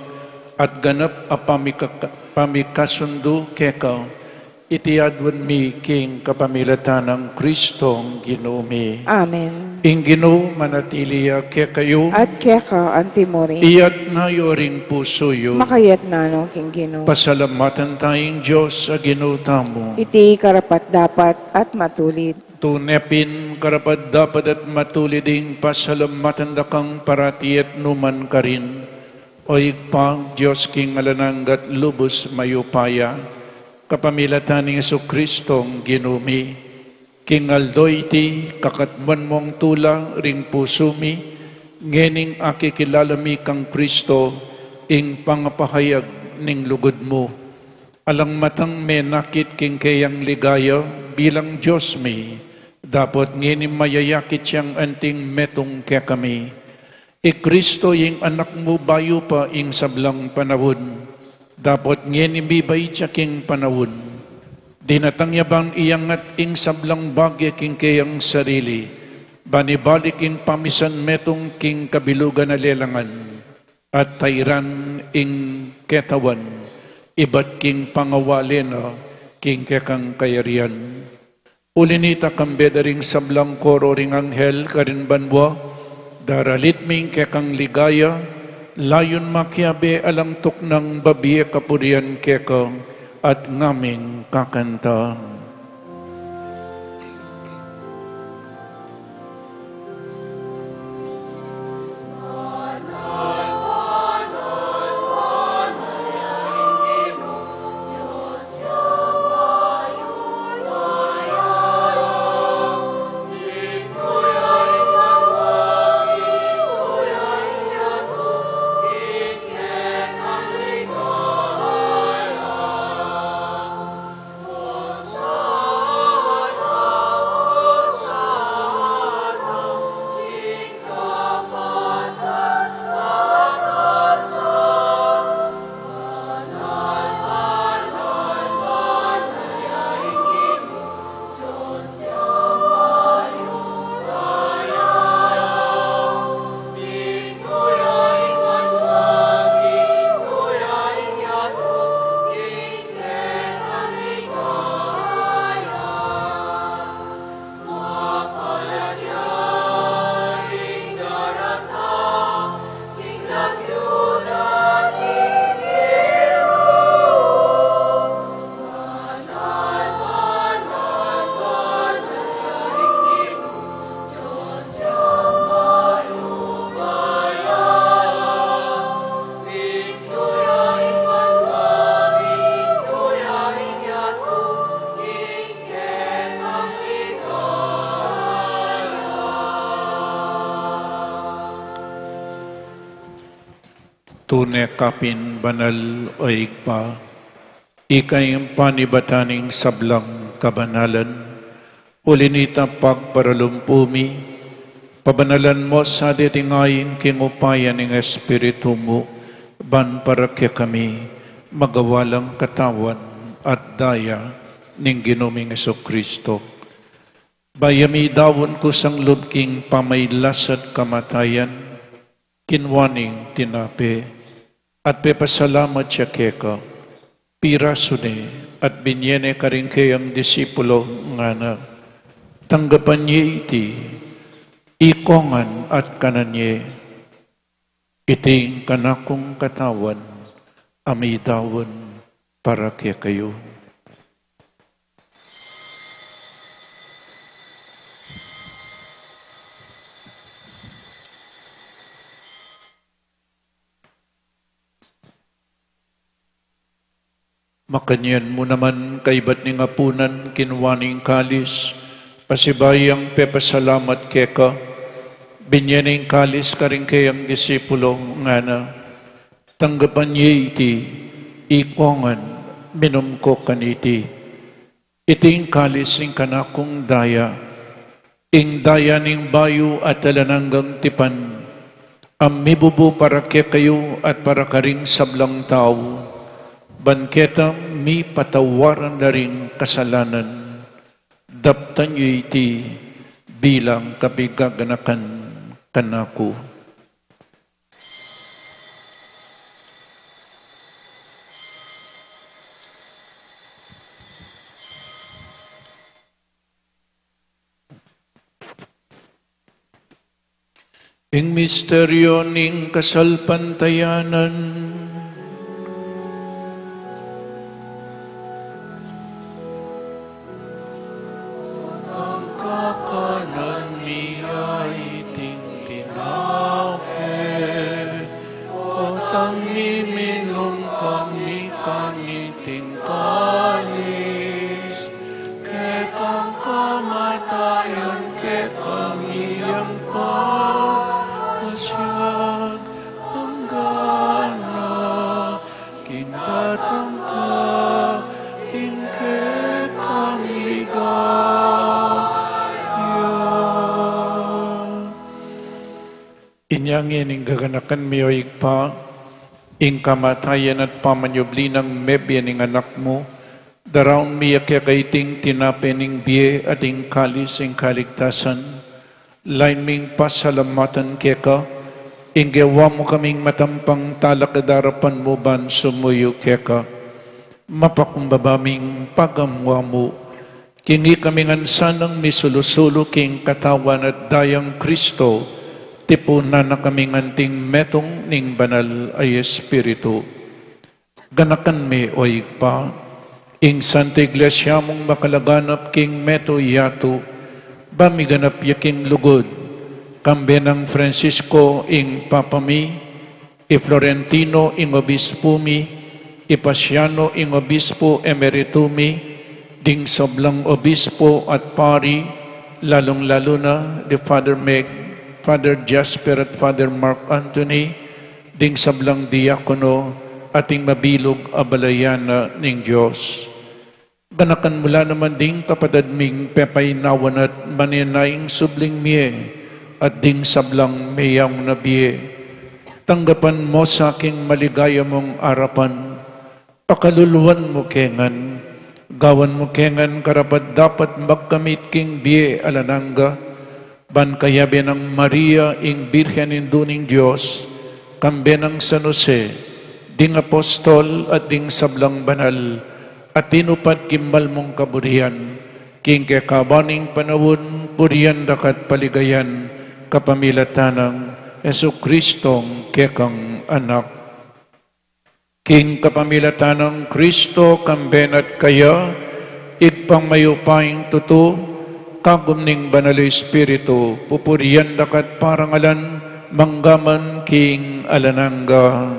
at ganap apamikasundo keka, itiadwan mi king kapamilatan ng Kristong Ginoo. Amen. Ing Ginoo manatiliya kekayo, At keka antimori, iyat na yoring pusoyo, makayat na no king Ginoo. pasalamatan tayong Diyos sa Ginoo tamo. Iti karapat dapat at matulid. Tunepin karapat dapat at matuliding pasalamatan dakang parati at numan karin. O igpang Diyos king alananggat lubos mayupaya, kapamilatan ni Yesu Kristong Ginoo. King aldoy ti kakatman mong tula ring pusumi, ngening aki kilalami kang Kristo, ing pangapahayag ning lugod mo. Alang matang menakit king kayang ligaya bilang Diyos mi, dapat ngening mayayakit siyang anting metong kaya kami. Kristo ing anak mo bayo pa ing sablang panahon, dapat ngening bibay siya king panahon. Dinatangyabang iyangat ing sablang bagya king kayang sarili, banibalik ing pamisan metong king kabilugan na lelangan, at tayran ing ketawan, ibat king pangawalena, king kekang kayarian. Ulinita kambeda ring sablang koro ring anghel karin banwa, daralit ming kekang ligaya, layon makiabe alang tuknang babiye kapurian kekang, at ngaming kakanta. Tune kapin banal o igpa, ikayang panibataning sablang kabanalan, ulinita pagparalumpumi, pabanalan mo sa ditingayin kingupayan ng Espiritu mo, ban para kaya kami magawalang katawan at daya ning Ginoming Jesucristo. Bayami dawon ko sang lubking pamaylas at kamatayan, kinwaning tinape, at pepasalamat siya keka, piraso ni at binyene ka rin kayang disipulo nga na, tanggapan niya iti, ikongan at kananye, iting kanakong katawan, amidawon para kaya kayo. Makanyan mo naman kaibat ni ngapunan kinwaning kalis, pasibayang pepasalamat keka, binyaning kalis karing kayang disipulo nga na, tanggapan niya iti, ikongan, minum ko kaniti, iting kalis ing kanakong daya, ing daya ning bayo at talananggang tipan, ang mibubu para kaya kayo at para karing sablang tao, banketa mi patawaran na rin kasalanan, daptan niyo iti bilang kabigaganakan kanako. Ing misteryo ning kasalpantayanan, kakanan niya iting tinape, otang miminong kami kaniting kalis, kekang kamatayan, kekang iyang pagkasyag, hanggana, kindatang ka, kekang inyang ining gaganakan miyoig pa, ing kamatayan at pamanyubli ng mebyan ng anak mo, daraon miya kaiting tinapening biye at ing kalis ing kaligtasan, lain ming pasalamatan keka, ing gawa mo kaming matampang talakadarapan mo ban sumuyo keka, mapakumbabaming pagamwa mo, kini kaming ansanang misulusulo king katawan at dayang Kristo, tipunan na kaming anting metong ning banal ay Espiritu. Ganakan mi oig pa, ing Santa Iglesia mong makalaganap king meto yato, bamiganap yaking lugod, kambe ng Francisco ing papami, i Florentino ing obispo mi, i Pasiano ing obispo emeritumi, ding sablang obispo at pari, lalong-lalo na di Father Meg, Father Jasper at Father Mark Anthony, ding sablang diakono, ating mabilog abalayana ning Diyos. Ganakan mula naman ding kapadadming pepaynawan at maninaing subling miye, at ding sablang mayang nabiye. Tanggapan mo sa aking maligaya mong arapan, pakaluluan mo kengan, gawan mo kengan karapat dapat magkamit king biye alananga, ban kayabe ng Maria ing Birhen induning Diyos, kambe ng San Jose, ding apostol at ding sablang banal, at tinupad kimbal mong kaburihan, king kekabaning panawon, puriyan dakat paligayan, kapamilatanang Yesu Kristong kekang anak. King kapamilatanang Kristo, kamben at kaya, igpang mayupaing tuto, kagumning banal Espiritu, pupuriyan dakat parangalan, manggaman king alananga.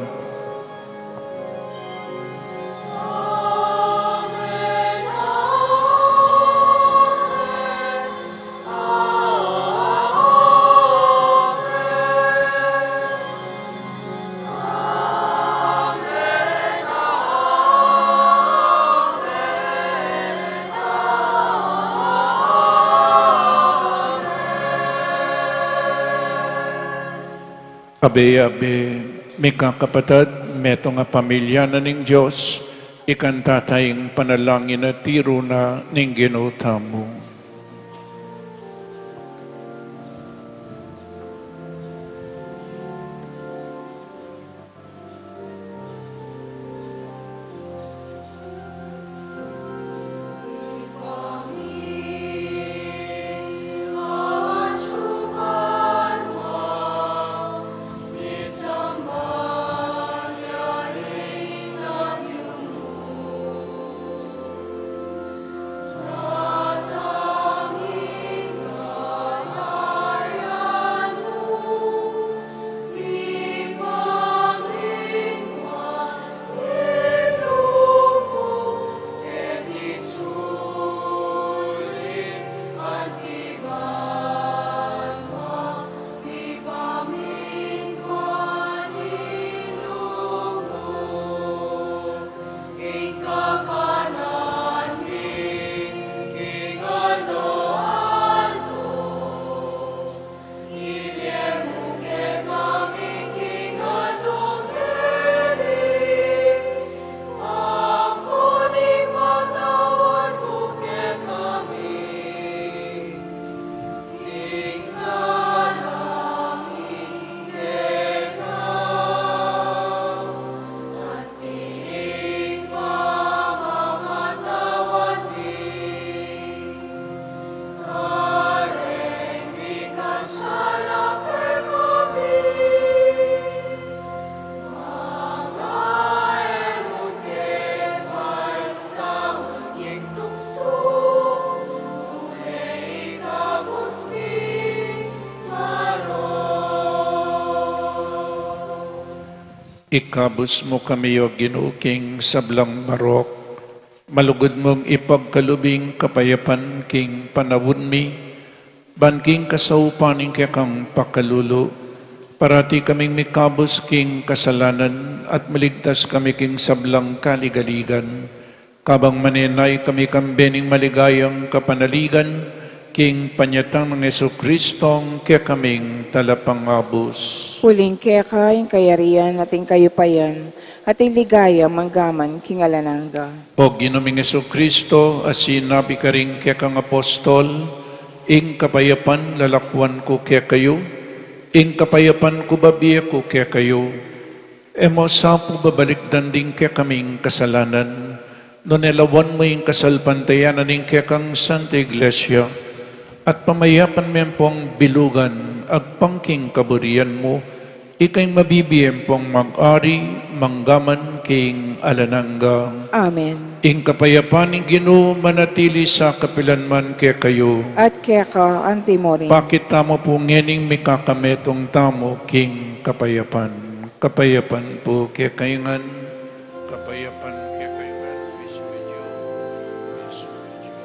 Abe-abe, may kakapatid, meto nga pamilya na ning Diyos, ikantatayong panalangin at tiro na ning ginutamo. Ikabos mo kami o ginuking sablang barok, malugod mong ipagkalubing kapayapan king panawon mi, banking kasaupaning kang pakalulo, parati kaming mikabos king kasalanan at maligtas kami king sablang kaligaligan, kabang manenay kami kambening maligayang kapanaligan, king panyatang ng Jesucristong kaya kaming talapangabos. Huling keka, yung kayarian, ating kayupayan, ating ligaya, manggaman, kingalananga. O ginuming Jesucristo, as sinabi ka rin kaya kang apostol, ing kapayapan lalakwan ko kaya kayo, ing kapayapan ko babiya ko kaya kayo, emo sa po babalik danding kaya kaming kasalanan, no nelawan mo yung kasalpantayanan ng kaya kang Santa Iglesia, at pamayapan mo yung pong bilugan, agpangking kaburian mo, ikay mabibiyem pong mag-ari, manggaman king alananga. Amen. Ing kapayapan ng Ginoo manatili sa kapilanman kaya kayo. At keka, antimorin. Bakit tamo po ngening may kakametong tamo king kapayapan? Kapayapan po kaya kayangan. Kapayapan kaya kayangan. Peace with you. Peace with you.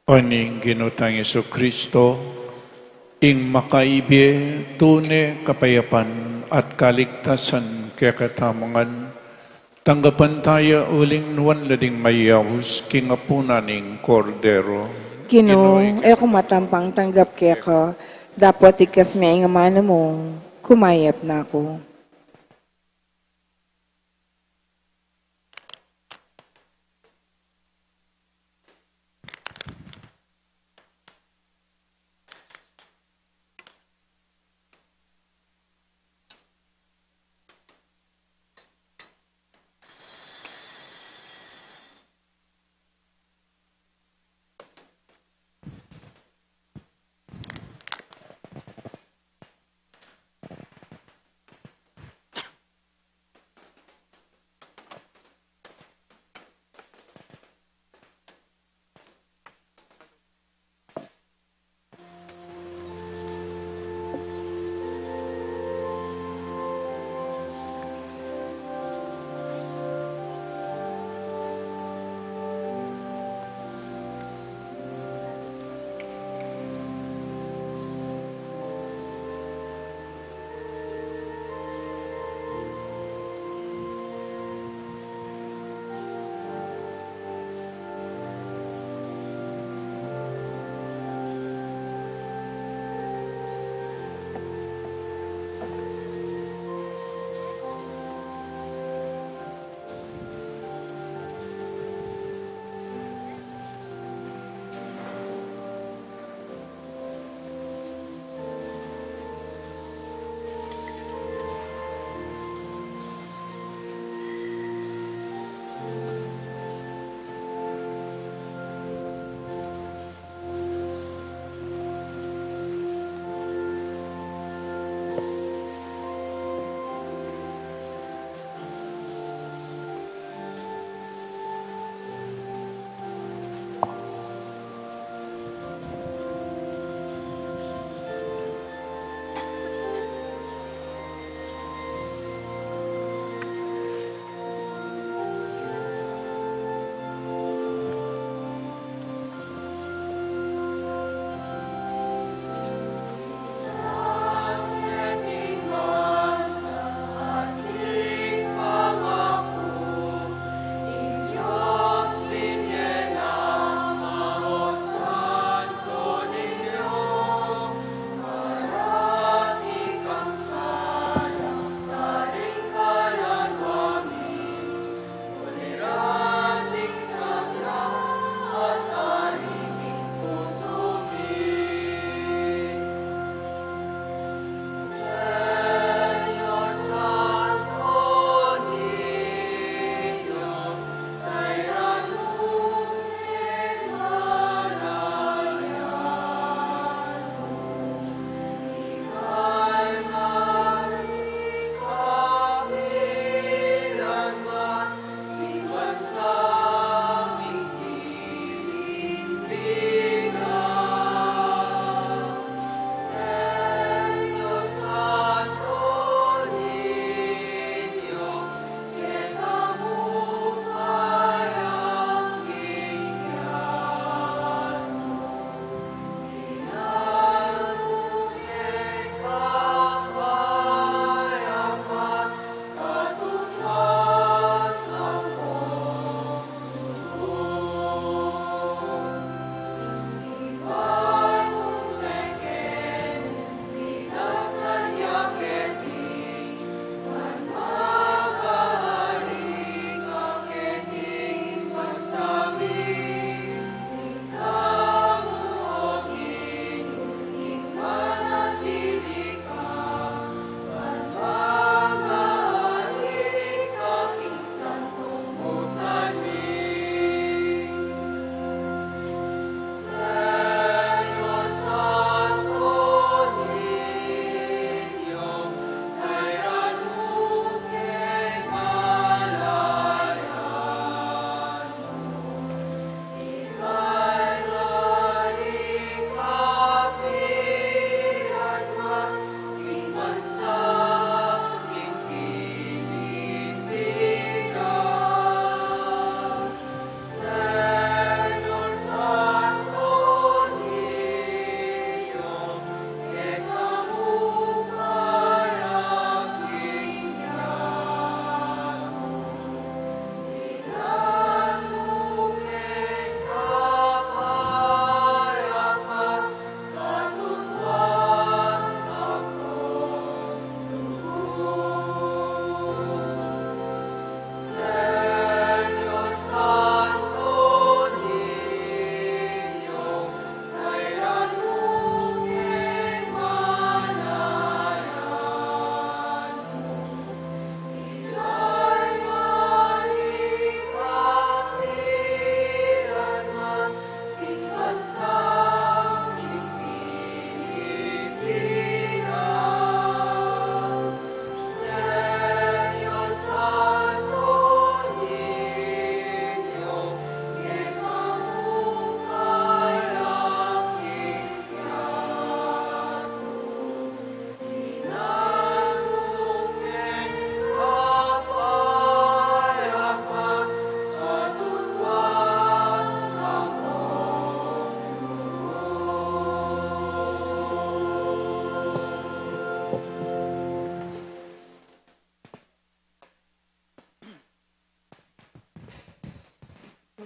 Oning ginutang Jesucristo, ing makaibi, tune, kapayapan, at kaligtasan kaya katamangan, tanggapan tayo uling nuwan lading mayawus, kingapunaning kordero. Ginoo, kung matampang tanggap keka, dapat ikas may ingamano mo, kumayat na ako.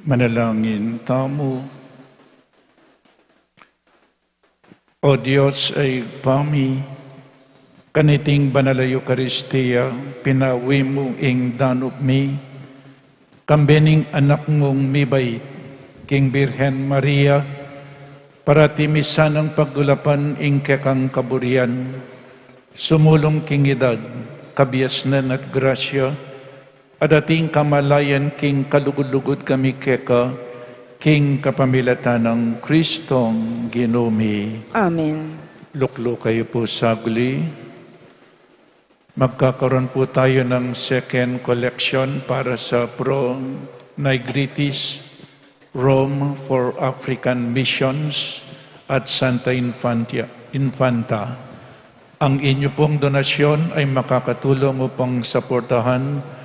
Manalangin tamo. O Diyos ay pami, kaniting banal a Eucharistia, pinawi mo ing danup mi, kambening anak mong mibait, King Birhen Maria, para timisan ang paggulapan ing kekang kaburian, sumulong king edad, kabiasnan at grasya, at ating kamalayan king kalugod-lugod kami keka, king kapamilatan ng Kristong Ginumi. Amen. Luklo kayo po sagli. Magkakaroon po tayo ng second collection para sa Pro Nigritis Rome for African Missions at Santa Infanta. Ang inyo pong donasyon ay makakatulong upang suportahan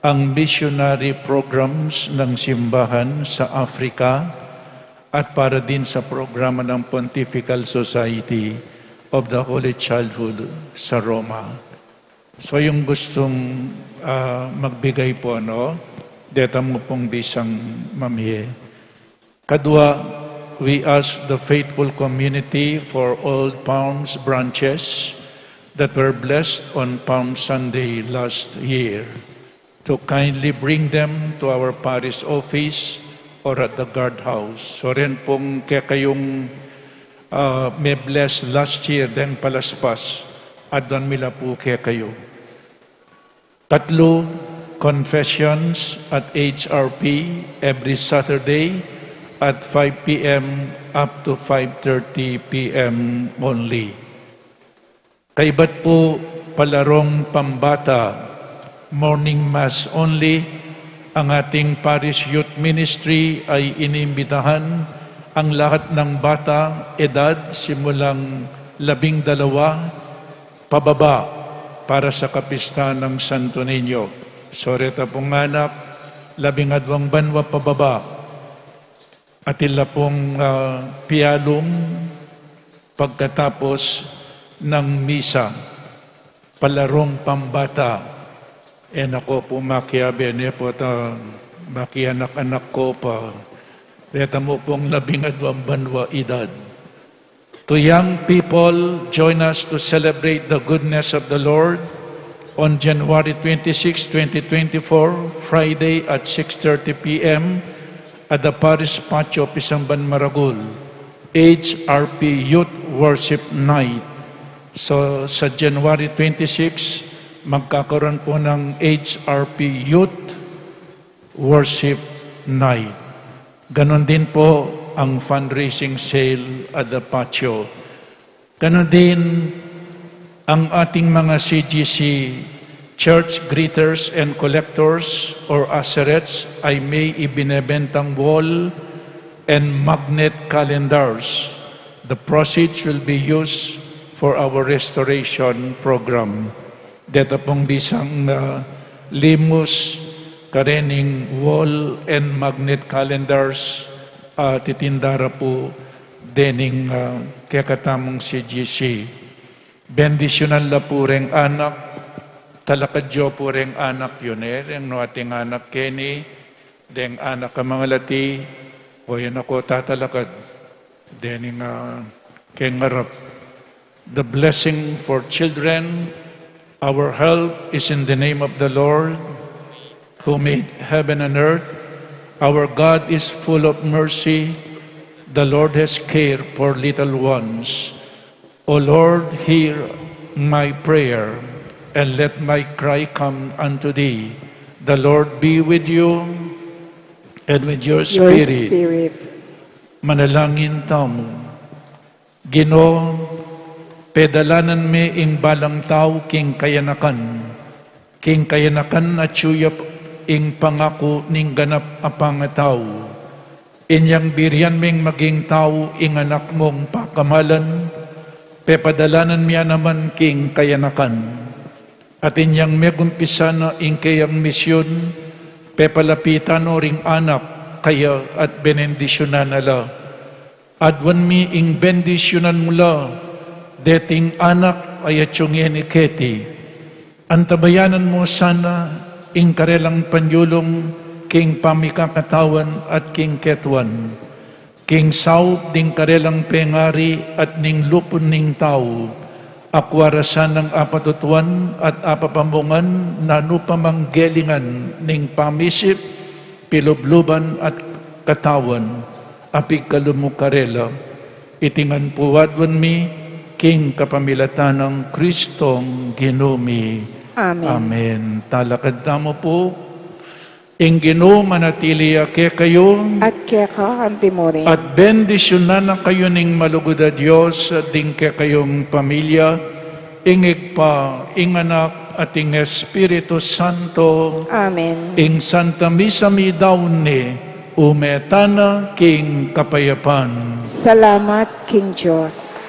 ang missionary programs ng simbahan sa Africa at para din sa programa ng Pontifical Society of the Holy Childhood sa Roma. So yung gustong magbigay po, deta mo pong bisang mamihe. Kadua, we ask the faithful community for Old Palms branches that were blessed on Palm Sunday last year to kindly bring them to our parish office or at the guardhouse. So rin pong kaya kayong may bless last year then palaspas at doon mila po kaya kayo. Tatlo, confessions at HRP every Saturday at 5 p.m. up to 5:30 p.m. only. Kaibat po palarong pambata, morning mass only. Ang ating parish youth ministry ay inimbitahan ang lahat ng bata, edad simulang 12 pababa para sa kapistahan ng Santo Niño. Soreta pong anak, 12 banwa pababa. At ila pong pialong pagkatapos ng misa, palarong pambata. Ako po makiabi, po makianak-anak ko pa. Reta mo pong 12 banwa edad. To young people, join us to celebrate the goodness of the Lord on January 26, 2024, Friday at 6:30 p.m. at the Parish Patio, Pisamban, Maragul, HRP Youth Worship Night. So sa January 26, magkakaroon po ng HRP Youth Worship Night. Ganon din po ang fundraising sale at the patio. Ganon din ang ating mga CGC church greeters and collectors or asserets ay may ibinebentang wall and magnet calendars. The proceeds will be used for our restoration program. Dito pong bisang limus, karening wall and magnet calendars, titindara po dening kakatamong CGC. Bendisyonal na po rin anak, talakadyo po rin anak yun yung no ating anak Kenny, deng anak ka mga lati, o yan ako tatalakad, dening kengarap. The blessing for children, our help is in the name of the Lord, who made heaven and earth. Our God is full of mercy. The Lord has care for little ones. O Lord, hear my prayer, and let my cry come unto thee. The Lord be with you, and with your spirit. Manalangin tamo. Ginoo, pedalanan me ing balang tao king kayanakan at suyap ing pangako ning ganap apang tao. Inyang birian ming maging tao ing anak mong pakamalan, pepadalanan miya naman king kayanakan. At inyang megumpisa na ing kayang misyon, pepalapitan o ring anak kaya at benendisyonan nala. Adwan mi ing bendisyonan mula, deting anak ay atyungin ni Keti. Antabayanan mo sana ing karelang panyulong king pamikakatawan at king ketuan, king saup ding karelang pengari at ning lupon ning tao, akwarasan ng apatutuan at apapamungan na nupamanggelingan ning pamisip, pilubluban at katawan, apig kalumukarela, itingan puwadwan mi, king kapamilatan ng Kristong ginumi. Amen. Amen. Talakad mo po, ing Ginoo manatili ke kayo, At kaya kakanti mo rin. at bendisyonan na kayo ning malugod a Diyos, ding ke kayong pamilya, ingig pa, ing anak, at ing Espiritu Santo, Amen. ing Santa Misa mi dawn ni, umetana king kapayapan. Salamat, King Diyos.